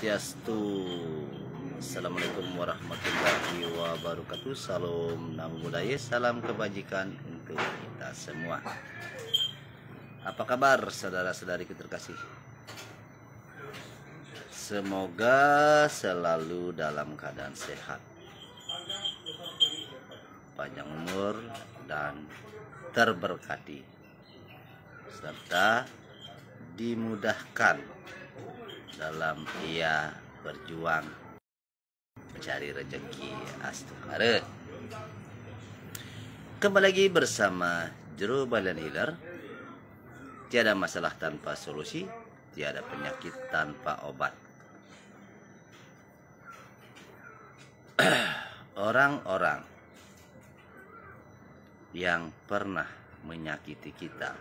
Swastiastu. Assalamualaikum warahmatullahi wabarakatuh. Salam namo buddhaya, salam kebajikan untuk kita semua. Apa kabar saudara-saudariku terkasih? Semoga selalu dalam keadaan sehat, panjang umur dan terberkati, serta dimudahkan dalam ia berjuang mencari rezeki astukare. Kembali lagi bersama Jero Balian Healer. Tiada masalah tanpa solusi, tiada penyakit tanpa obat. Orang-orang yang pernah menyakiti kita,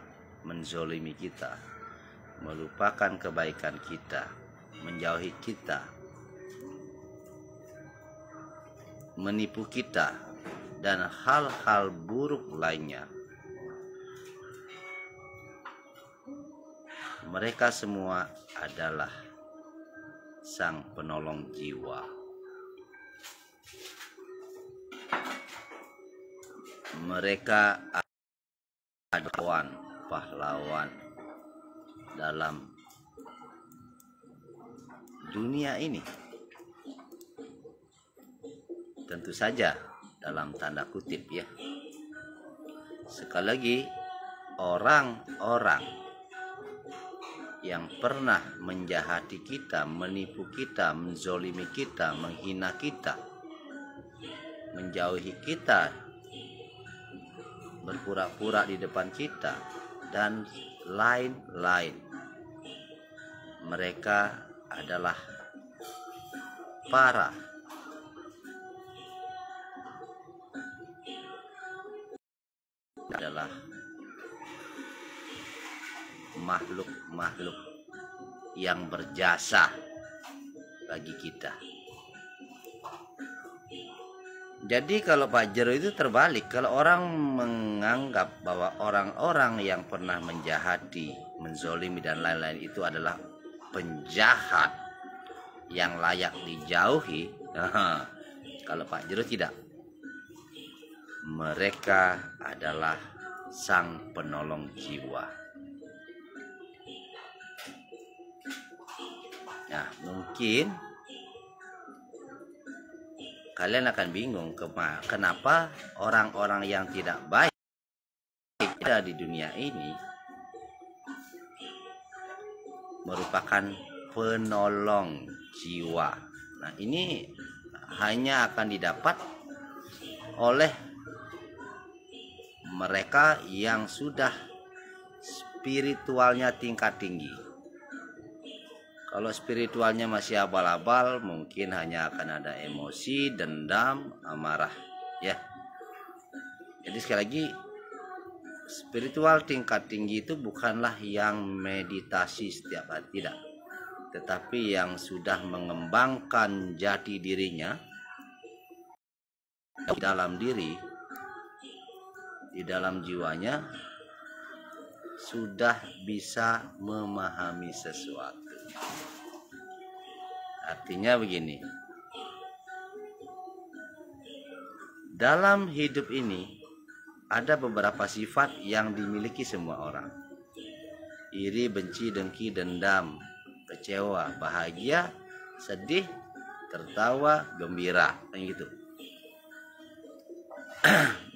menzolimi kita, melupakan kebaikan kita, menjauhi kita, menipu kita, dan hal-hal buruk lainnya, mereka semua adalah sang penolong jiwa. Mereka adalah pahlawan dalam dunia ini. Tentu saja dalam tanda kutip ya. Sekali lagi, orang-orang yang pernah menjahati kita, menipu kita, menzolimi kita, menghina kita, menjauhi kita, berpura-pura di depan kita, dan lain-lain. Mereka adalah makhluk-makhluk yang berjasa bagi kita. Jadi kalau Pak Jero itu terbalik, kalau orang menganggap bahwa orang-orang yang pernah menjahati, menzolimi dan lain-lain itu adalah penjahat yang layak dijauhi, kalau Pak Jero tidak. Mereka adalah sang penolong jiwa. Nah, mungkin kalian akan bingung kenapa orang-orang yang tidak baik ada di dunia ini merupakan penolong jiwa. Nah, ini hanya akan didapat oleh mereka yang sudah spiritualnya tingkat tinggi. Kalau spiritualnya masih abal-abal, mungkin hanya akan ada emosi, dendam, amarah, ya. Jadi sekali lagi, spiritual tingkat tinggi itu bukanlah yang meditasi setiap hari, tidak. Tetapi yang sudah mengembangkan jati dirinya di dalam diri, di dalam jiwanya, sudah bisa memahami sesuatu. Artinya begini, dalam hidup ini ada beberapa sifat yang dimiliki semua orang. Iri, benci, dengki, dendam, kecewa, bahagia, sedih, tertawa, gembira, kayak gitu.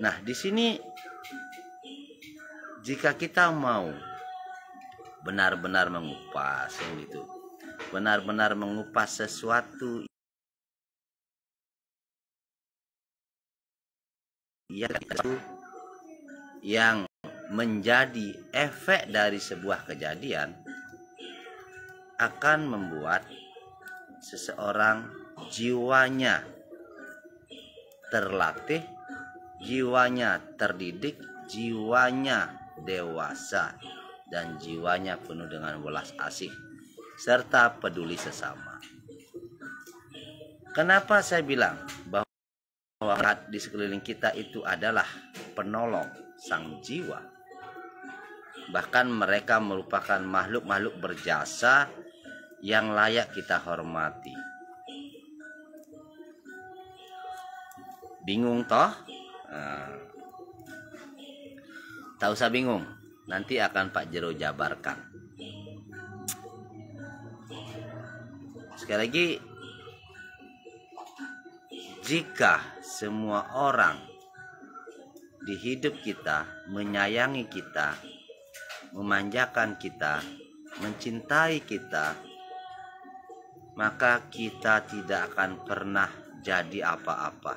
Nah, di sini jika kita mau benar-benar mengupas gitu, benar-benar mengupas sesuatu yang menjadi efek dari sebuah kejadian, akan membuat seseorang jiwanya terlatih, jiwanya terdidik, jiwanya dewasa, dan jiwanya penuh dengan welas asih serta peduli sesama. Kenapa saya bilang bahwa di sekeliling kita itu adalah penolong sang jiwa? Bahkan mereka merupakan makhluk-makhluk berjasa yang layak kita hormati. Bingung toh? Tak usah bingung, nanti akan Pak Jero jabarkan. Sekali lagi, jika semua orang di hidup kita menyayangi kita, memanjakan kita, mencintai kita, maka kita tidak akan pernah jadi apa-apa.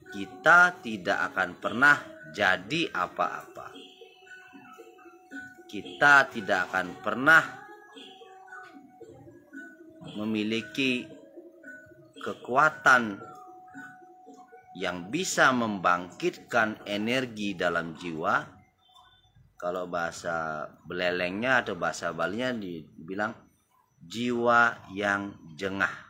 Kita tidak akan pernah jadi apa-apa. Kita tidak akan pernah memiliki kekuatan yang bisa membangkitkan energi dalam jiwa. Kalau bahasa belelengnya atau bahasa Balinya dibilang jiwa yang jengah.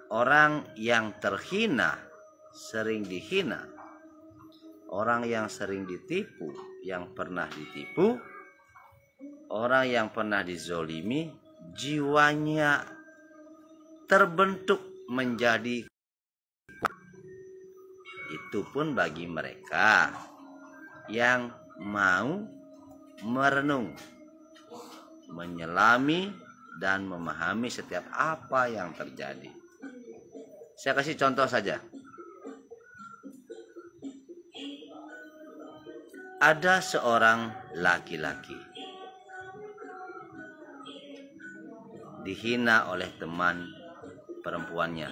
Orang yang terhina sering dihina. Orang yang sering ditipu, yang pernah ditipu, orang yang pernah dizolimi, jiwanya terbentuk menjadi. Itu pun bagi mereka yang mau merenung, menyelami, dan memahami setiap apa yang terjadi. Saya kasih contoh saja. Ada seorang laki-laki dihina oleh teman perempuannya,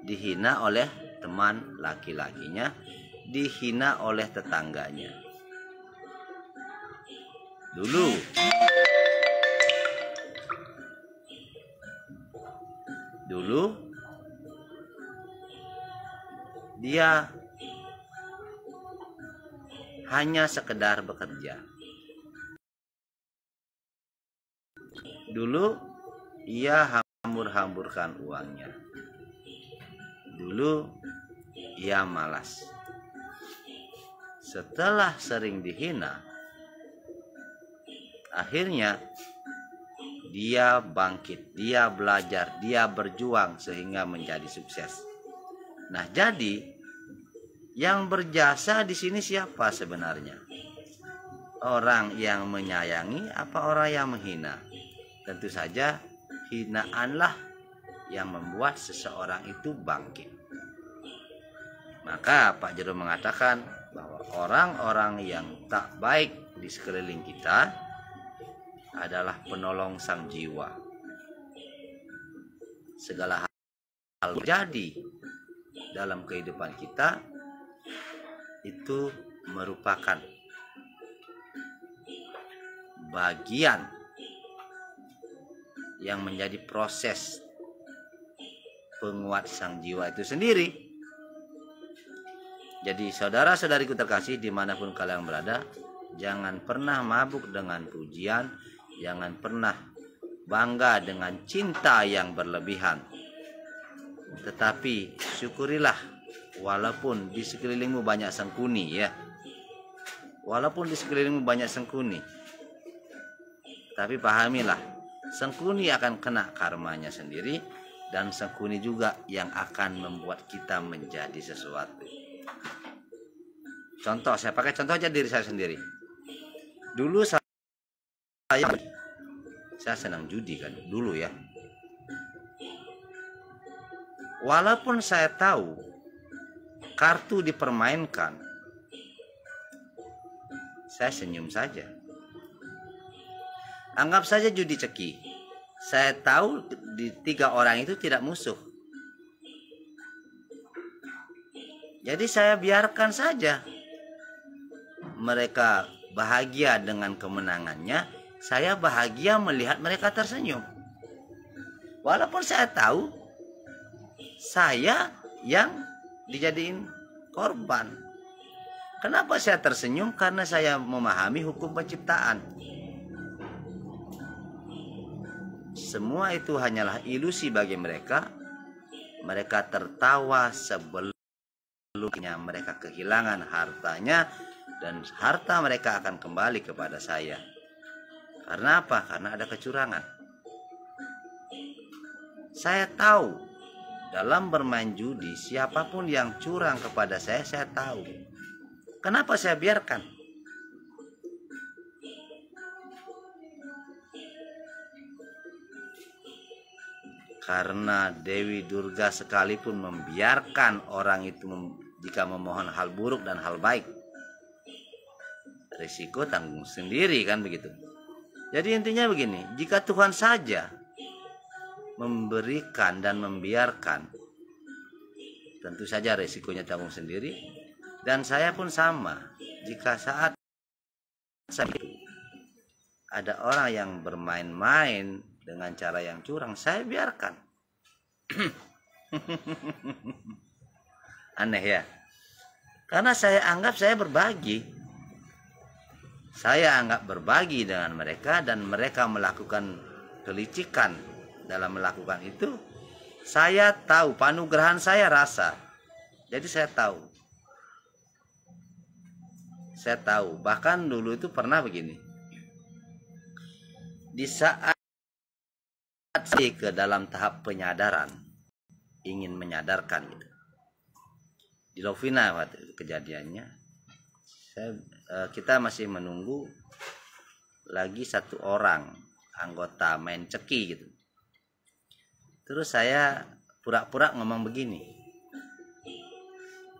dihina oleh teman laki-lakinya, dihina oleh tetangganya. Dulu dia hanya sekedar bekerja. Dulu ia hambur-hamburkan uangnya. Dulu ia malas. Setelah sering dihina, akhirnya dia bangkit, dia belajar, dia berjuang sehingga menjadi sukses. Nah, jadi yang berjasa di sini siapa sebenarnya? Orang yang menyayangi apa orang yang menghina? Tentu saja hinaanlah yang membuat seseorang itu bangkit. Maka Pak Jero mengatakan bahwa orang-orang yang tak baik di sekeliling kita adalah penolong sang jiwa. Segala hal terjadi dalam kehidupan kita itu merupakan bagian yang menjadi proses penguat sang jiwa itu sendiri. Jadi saudara-saudariku terkasih dimanapun kalian berada, jangan pernah mabuk dengan pujian, jangan pernah bangga dengan cinta yang berlebihan. Tetapi syukurilah walaupun di sekelilingmu banyak sengkuni ya. Walaupun di sekelilingmu banyak sengkuni, tapi pahamilah, sengkuni akan kena karmanya sendiri, dan sengkuni juga yang akan membuat kita menjadi sesuatu. Contoh, saya pakai contoh aja diri saya sendiri. Dulu saya senang judi kan, dulu ya. Walaupun saya tahu kartu dipermainkan, saya senyum saja. Anggap saja judi ceki. Saya tahu di 3 orang itu tidak musuh. Jadi saya biarkan saja mereka bahagia dengan kemenangannya. Saya bahagia melihat mereka tersenyum. Walaupun saya tahu saya yang dijadiin korban. Kenapa saya tersenyum? Karena saya memahami hukum penciptaan. Semua itu hanyalah ilusi bagi mereka. Mereka tertawa sebelumnya mereka kehilangan hartanya, dan harta mereka akan kembali kepada saya. Karena apa? Karena ada kecurangan. Saya tahu dalam bermain judi, siapapun yang curang kepada saya tahu. Kenapa saya biarkan? Karena Dewi Durga sekalipun membiarkan orang itu jika memohon hal buruk dan hal baik, risiko tanggung sendiri, kan begitu. Jadi intinya begini, jika Tuhan saja memberikan dan membiarkan, tentu saja risikonya tanggung sendiri. Dan saya pun sama, jika saat saya ada orang yang bermain-main dengan cara yang curang, saya biarkan. Aneh ya, karena saya anggap saya berbagi. Saya anggap berbagi dengan mereka, dan mereka melakukan kelicikan dalam melakukan itu. Saya tahu, panugrahan saya rasa. Jadi saya tahu. Saya tahu, bahkan dulu itu pernah begini. Di saat saya ke dalam tahap penyadaran, ingin menyadarkan gitu. Di Lovina waktu itu kejadiannya. Kita masih menunggu lagi satu orang anggota main ceki gitu. Terus saya pura-pura ngomong begini,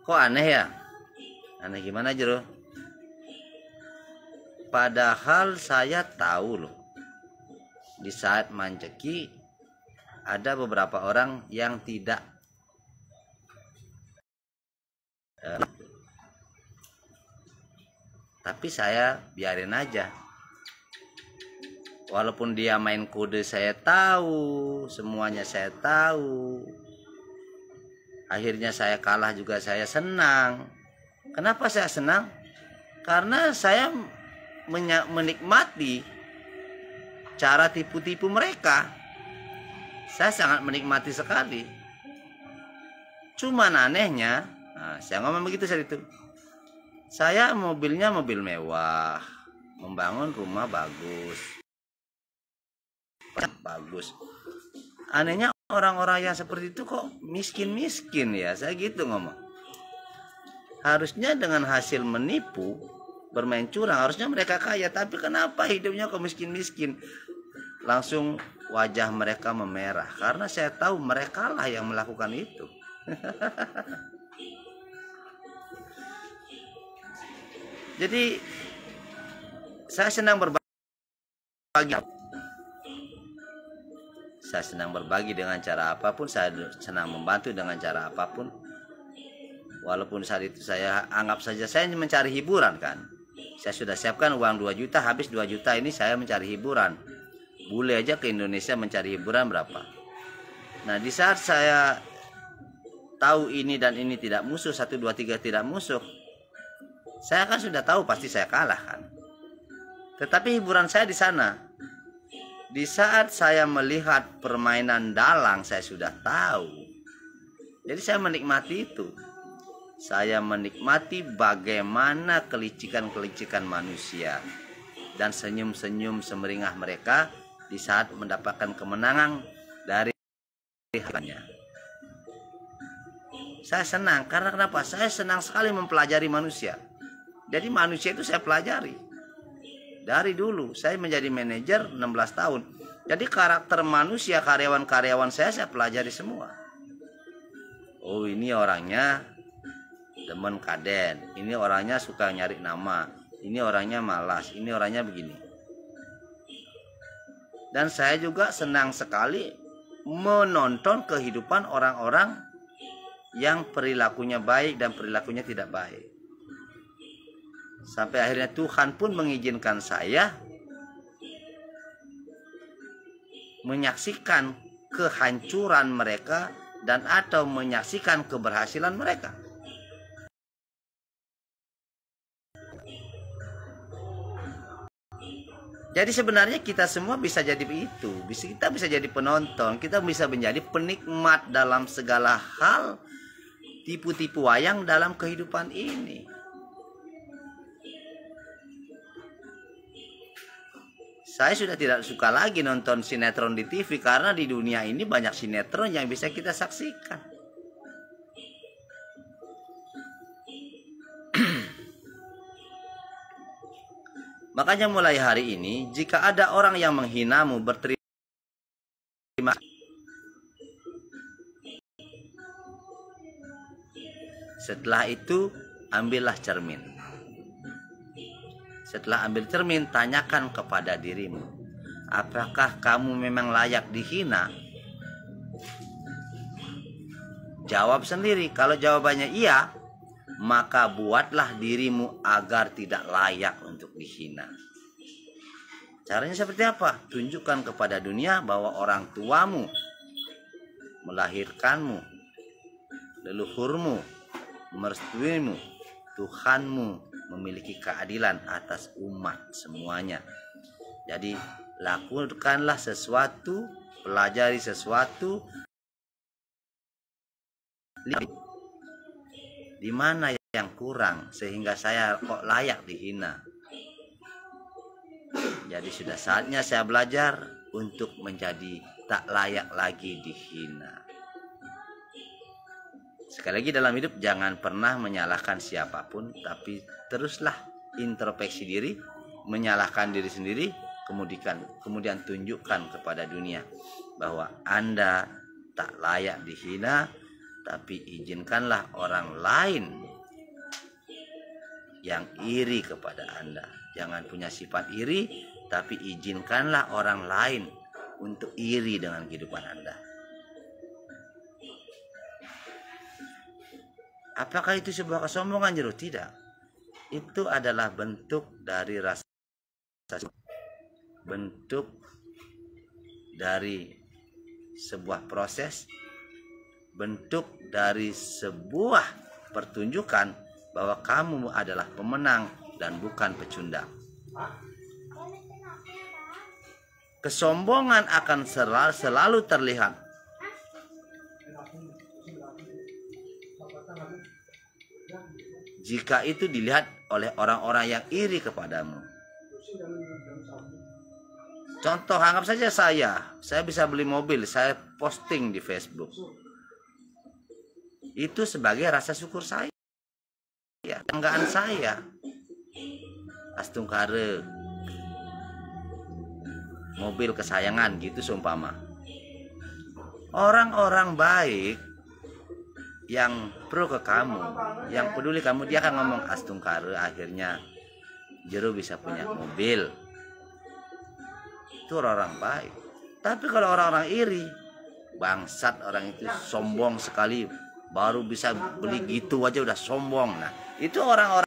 kok aneh ya? Aneh gimana Jero? Padahal saya tahu loh, di saat main ceki ada beberapa orang yang tidak tapi saya biarin aja. Walaupun dia main kode saya tahu, semuanya saya tahu. Akhirnya saya kalah juga saya senang. Kenapa saya senang? Karena saya menikmati cara tipu-tipu mereka. Saya sangat menikmati sekali. Cuman anehnya, saya ngomong begitu saat itu. Saya mobilnya mobil mewah, membangun rumah bagus. Anehnya orang-orang yang seperti itu kok miskin-miskin ya, saya gitu ngomong. Harusnya dengan hasil menipu, bermain curang, harusnya mereka kaya, tapi kenapa hidupnya kok miskin-miskin? Langsung wajah mereka memerah, karena saya tahu mereka lah yang melakukan itu. Jadi saya senang berbagi. Saya senang berbagi dengan cara apapun, saya senang membantu dengan cara apapun. Walaupun saat itu saya anggap saja saya mencari hiburan kan. Saya sudah siapkan uang 2 juta, habis 2 juta ini saya mencari hiburan. Bule aja ke Indonesia mencari hiburan berapa. Nah di saat saya tahu ini dan ini tidak musuh, 1, 2, 3 tidak musuh, saya kan sudah tahu pasti saya kalah kan. Tetapi hiburan saya di sana. Di saat saya melihat permainan dalang, saya sudah tahu. Jadi saya menikmati itu. Saya menikmati bagaimana kelicikan-kelicikan manusia dan senyum-senyum semeringah mereka di saat mendapatkan kemenangan dari hanya. Saya senang karena kenapa? Saya senang sekali mempelajari manusia. Jadi manusia itu saya pelajari. Dari dulu saya menjadi manajer 16 tahun. Jadi karakter manusia, karyawan-karyawan saya pelajari semua. Oh, ini orangnya demen kaden, ini orangnya suka nyari nama, ini orangnya malas, ini orangnya begini. Dan saya juga senang sekali menonton kehidupan orang-orang yang perilakunya baik dan perilakunya tidak baik. Sampai akhirnya Tuhan pun mengizinkan saya menyaksikan kehancuran mereka dan atau menyaksikan keberhasilan mereka. Jadi sebenarnya kita semua bisa jadi itu, kita bisa jadi penonton, kita bisa menjadi penikmat dalam segala hal tipu-tipu wayang dalam kehidupan ini. Saya sudah tidak suka lagi nonton sinetron di TV karena di dunia ini banyak sinetron yang bisa kita saksikan. Makanya mulai hari ini, jika ada orang yang menghinamu, berterima kasih. Setelah itu, ambillah cermin. Setelah ambil cermin, tanyakan kepada dirimu, apakah kamu memang layak dihina? Jawab sendiri. Kalau jawabannya iya, maka buatlah dirimu agar tidak layak untuk dihina. Caranya seperti apa? Tunjukkan kepada dunia bahwa orang tuamu melahirkanmu, leluhurmu, mertuimu, Tuhanmu memiliki keadilan atas umat semuanya. Jadi lakukanlah sesuatu, pelajari sesuatu, di mana yang kurang sehingga saya kok layak dihina. Jadi sudah saatnya saya belajar untuk menjadi tak layak lagi dihina. Sekali lagi, dalam hidup jangan pernah menyalahkan siapapun, tapi teruslah introspeksi diri, menyalahkan diri sendiri, kemudian tunjukkan kepada dunia bahwa Anda tak layak dihina, tapi izinkanlah orang lain yang iri kepada Anda. Jangan punya sifat iri, tapi izinkanlah orang lain untuk iri dengan kehidupan Anda. Apakah itu sebuah kesombongan, Jero? Tidak. Itu adalah bentuk dari rasa, bentuk dari sebuah proses, bentuk dari sebuah pertunjukan bahwa kamu adalah pemenang dan bukan pecundang. Kesombongan akan selalu terlihat jika itu dilihat oleh orang-orang yang iri kepadamu. Contoh, anggap saja saya bisa beli mobil, saya posting di Facebook. Itu sebagai rasa syukur saya, kebanggaan saya. Astungkare, mobil kesayangan gitu seumpama. Orang-orang baik yang pro ke kamu, yang peduli kamu, dia akan ngomong, astungkare akhirnya Jero bisa punya mobil. Itu orang-orang baik. Tapi kalau orang-orang iri, bangsat, orang itu sombong sekali, baru bisa beli gitu aja udah sombong. Nah, itu orang-orang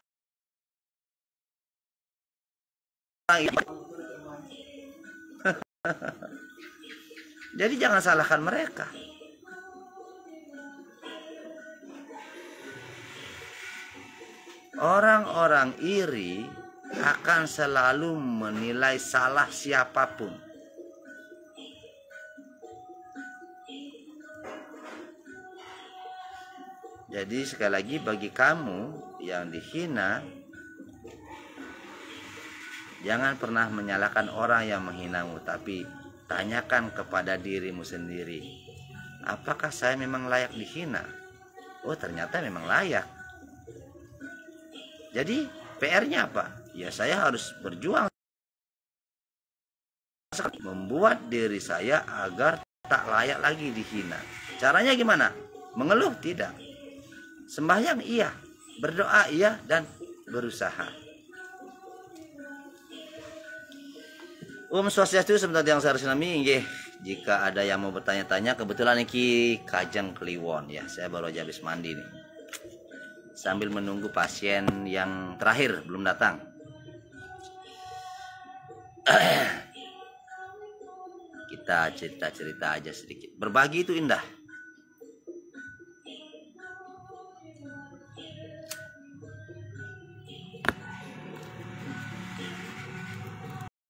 jadi jangan salahkan mereka. Orang-orang iri akan selalu menilai salah siapapun. Jadi sekali lagi, bagi kamu yang dihina, jangan pernah menyalahkan orang yang menghinamu, tapi tanyakan kepada dirimu sendiri, apakah saya memang layak dihina? Oh, ternyata memang layak. Jadi PR-nya apa? Ya, saya harus berjuang membuat diri saya agar tak layak lagi dihina. Caranya gimana? Mengeluh? Tidak. Sembahyang? Iya. Berdoa? Iya. Dan berusaha. Swastiastu, sebentar yang saya nami. Jika ada yang mau bertanya-tanya, kebetulan ini Kajeng Kliwon ya. Saya baru aja habis mandi nih. Sambil menunggu pasien yang terakhir belum datang. Kita cerita-cerita aja sedikit. Berbagi itu indah.